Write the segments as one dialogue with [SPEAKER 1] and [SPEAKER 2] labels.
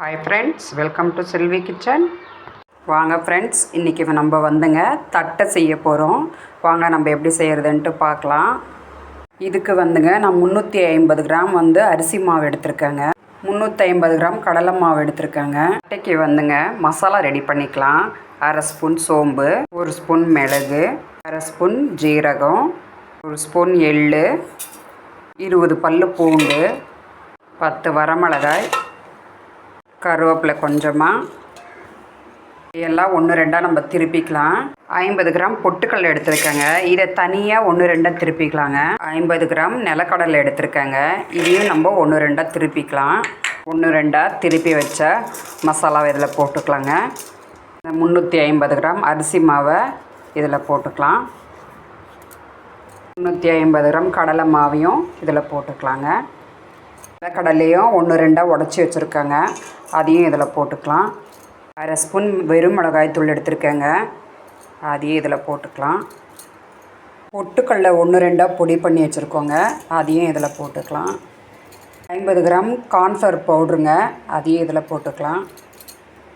[SPEAKER 1] Hi friends, welcome to Selvi kitchen. வாங்க friends, இன்றைக்கி நம்ம வந்துங்க தட்டை செய்ய போகிறோம். வாங்க நம்ம எப்படி செய்கிறதுன்ட்டு பார்க்கலாம். இதுக்கு வந்துங்க நான் 350 கிராம் வந்து அரிசி மாவு எடுத்திருக்கேங்க. 350 கிராம் கடலை மாவு எடுத்திருக்கேங்க. தட்டைக்கு வந்துங்க மசாலா ரெடி பண்ணிக்கலாம். அரை ஸ்பூன் சோம்பு, 1 ஸ்பூன் மிளகு, அரை ஸ்பூன் ஜீரகம், 1 ஸ்பூன் எள், 20 பல் பூண்டு, 10 வரமிளகாய், கருவேப்பிலை கொஞ்சமாக, எல்லாம் 1-2 நம்ம திருப்பிக்கலாம். 50 கிராம் பொட்டுக்கடலை எடுத்துருக்கேங்க. இதை தனியாக 1-2 திருப்பிக்கலாங்க. 50 கிராம் நிலக்கடலை எடுத்துருக்கேங்க. இதையும் நம்ம 1-2 திருப்பிக்கலாம். 1-2 திருப்பி வச்ச மசாலாவை இதில் போட்டுக்கலாங்க. இந்த 350 கிராம் அரிசி மாவை இதில் போட்டுக்கலாம். 350 கிராம் கடலை மாவையும் இதில் போட்டுக்கலாங்க. நிலக்கடலையும் 1-2 உடச்சி வச்சுருக்கேங்க, அதையும் இதில் போட்டுக்கலாம். அரை ஸ்பூன் வெறும் மிளகாய் தூள் எடுத்துருக்கேங்க, அதையும் இதில் போட்டுக்கலாம். பொட்டுக்கடலை 1-2 பொடி பண்ணி வச்சுருக்கோங்க, அதையும் இதில் போட்டுக்கலாம். 50 கிராம் கார்ன்ஃப்ளவர் பவுட்ருங்க, அதையும் இதில் போட்டுக்கலாம்.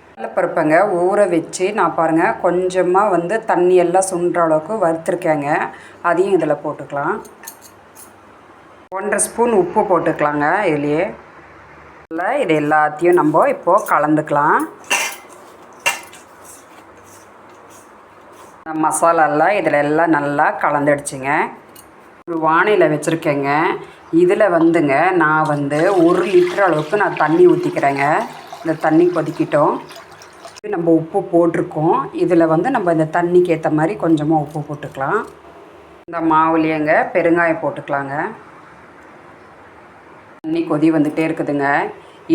[SPEAKER 1] கடலைப்பருப்பைங்க ஊற வச்சு நான் பாருங்கள் கொஞ்சமாக வந்து தண்ணியெல்லாம் சுண்டுற அளவுக்கு வறுத்துருக்கேங்க, அதையும் இதில் போட்டுக்கலாம். 1/2 ஸ்பூன் உப்பு போட்டுக்கலாங்க. இதுலேயே இது எல்லாத்தையும் நம்ம இப்போது கலந்துக்கலாம். மசாலாலாம் இதில் எல்லாம் நல்லா கலந்துடுச்சுங்க. ஒரு வானிலை வச்சுருக்கேங்க. இதில் வந்துங்க நான் வந்து 1 லிட்டர் அளவுக்கு நான் தண்ணி ஊற்றிக்கிறேங்க. இந்த தண்ணி கொதிக்கிட்டோம். நம்ம உப்பு போட்டிருக்கோம். இதில் வந்து நம்ம இந்த தண்ணிக்கு ஏற்ற மாதிரி கொஞ்சமாக உப்பு போட்டுக்கலாம். இந்த மாவுலேயேங்க பெருங்காயம் போட்டுக்கலாங்க. தண்ணி கொதி வந்துகிட்டே இருக்குதுங்க.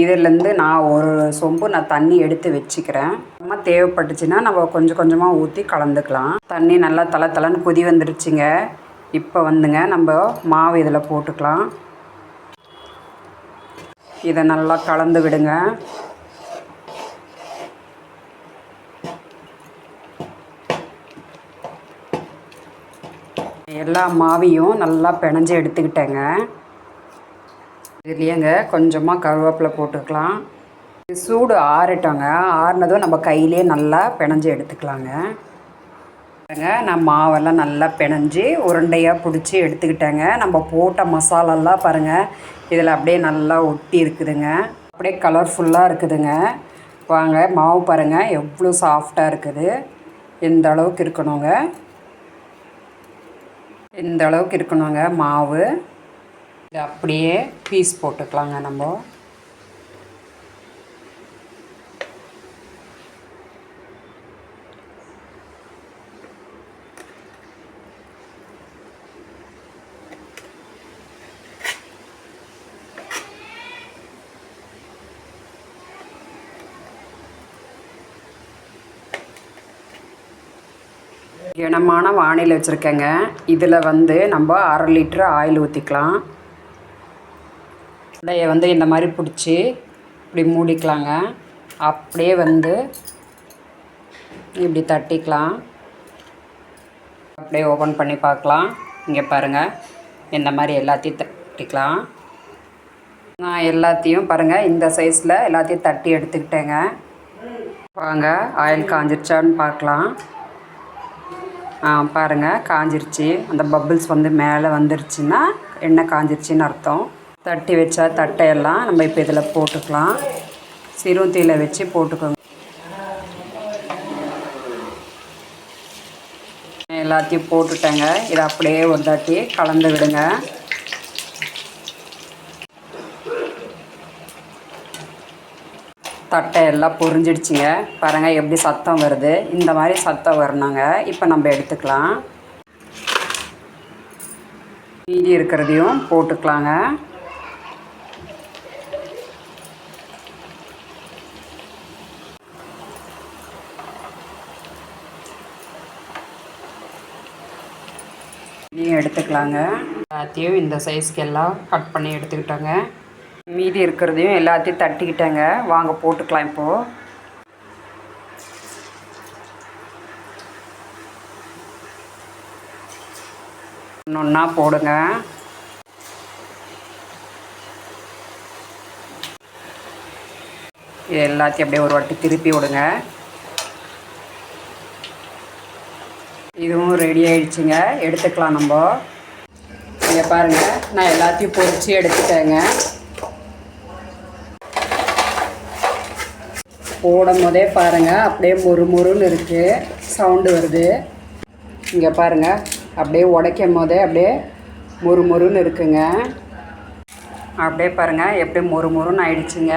[SPEAKER 1] இதிலேருந்து நான் ஒரு சொம்பு நான் தண்ணி எடுத்து வச்சுக்கிறேன். நம்ம தேவைப்பட்டுச்சுன்னா நம்ம கொஞ்சம் கொஞ்சமாக ஊற்றி கலந்துக்கலாம். தண்ணி நல்லா தளன்னு கொதி வந்துடுச்சுங்க. இப்போ வந்துங்க நம்ம மாவு இதில் போட்டுக்கலாம். இதை நல்லா கலந்து விடுங்க. எல்லா மாவையும் நல்லா பிணைஞ்சு எடுத்துக்கிட்டேங்க. இதுலேயேங்க கொஞ்சமாக கருவேப்பிலை போட்டுக்கலாம். சூடு ஆறட்டோங்க. ஆறுனதும் நம்ம கையிலே நல்லா பிணைஞ்சு எடுத்துக்கலாங்க. நான் மாவெல்லாம் நல்லா பிணைஞ்சி உருண்டையாக பிடிச்சி எடுத்துக்கிட்டேங்க. நம்ம போட்ட மசாலாலாம் பாருங்கள் இதில் அப்படியே நல்லா ஒட்டி இருக்குதுங்க. அப்படியே கலர்ஃபுல்லாக இருக்குதுங்க. வாங்க மாவு பாருங்கள் எவ்வளோ சாஃப்டாக இருக்குது. இந்த அளவுக்கு இருக்கணுங்க. இந்த அளவுக்கு இருக்கணுங்க மாவு. இது அப்படியே பீஸ் போட்டுக்கலாங்க. நம்ம கனமான வானிலை வச்சுருக்கேங்க. இதில் வந்து நம்ம 1/2 லிட்டர் ஆயில் ஊற்றிக்கலாம். உடையை வந்து இந்த மாதிரி பிடிச்சி இப்படி மூடிக்கலாங்க. அப்படியே வந்து இப்படி தட்டிக்கலாம். அப்படியே ஓப்பன் பண்ணி பார்க்கலாம். இங்கே பாருங்கள் இந்த மாதிரி எல்லாத்தையும் தட்டிக்கலாம். நான் எல்லாத்தையும் பாருங்கள் இந்த சைஸில் எல்லாத்தையும் தட்டி எடுத்துக்கிட்டேங்க. வாங்க ஆயில் காஞ்சிருச்சான்னு பார்க்கலாம். பாருங்கள் காஞ்சிருச்சு. அந்த பபிள்ஸ் வந்து மேலே வந்துருச்சுன்னா எண்ணெய் காஞ்சிருச்சின்னு அர்த்தம். தட்டி வச்சா தட்டையெல்லாம் நம்ம இப்போ இதில் போட்டுக்கலாம். சிறு தீயில வச்சு போட்டுக்கோங்க. எல்லாத்தையும் போட்டுட்டேங்க. இதை அப்படியே ஒரு தாட்டி கலந்து விடுங்க. தட்டை எல்லாம் பொரிஞ்சிடுச்சுங்க. பாருங்கள் எப்படி சத்தம் வருது. இந்த மாதிரி சத்தம் வரணுங்க. இப்போ நம்ம எடுத்துக்கலாம். மீதி இருக்கிறதையும் போட்டுக்கலாங்க. இதையும் எடுத்துக்கலாங்க. எல்லாத்தையும் இந்த சைஸ்க்கு எல்லாம் கட் பண்ணி எடுத்துக்கிட்டோங்க. மீதி இருக்கிறதையும் எல்லாத்தையும் தட்டிக்கிட்டேங்க. வாங்க போட்டுக்கலாம். இப்போது ஒன்றா போடுங்க. இது எல்லாத்தையும் அப்படியே ஒரு வாட்டி திருப்பி விடுங்க. இதுவும் ரெடி ஆகிடுச்சுங்க, எடுத்துக்கலாம் நம்ம. இங்கே பாருங்கள், நான் எல்லாத்தையும் பொரித்து எடுத்துட்டேங்க. போடும் போதே பாருங்கள் அப்படியே மொறுன்னு இருக்குது, சவுண்டு வருது. இங்கே பாருங்கள், அப்படியே உடைக்கும் போதே அப்படியே மொறுன்னு இருக்குங்க. அப்படியே பாருங்கள் எப்படி மொறுன்னு ஆயிடுச்சுங்க.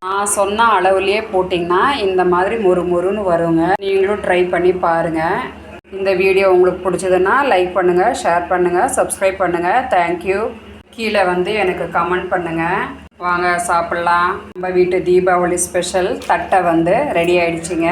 [SPEAKER 1] நான் சொன்ன அளவுலேயே போட்டிங்கன்னா இந்த மாதிரி மொறுன்னு வருங்க. நீங்களும் ட்ரை பண்ணி பாருங்கள். இந்த வீடியோ உங்களுக்கு பிடிச்சதுன்னா லைக் பண்ணுங்கள், ஷேர் பண்ணுங்கள், சப்ஸ்கிரைப் பண்ணுங்கள். தேங்க்யூ. கீழே வந்து எனக்கு கமெண்ட் பண்ணுங்கள். வாங்க சாப்பிட்லாம். நம்ம வீட்டு தீபாவளி ஸ்பெஷல் தட்டை வந்து ரெடி ஆகிடுச்சிங்க.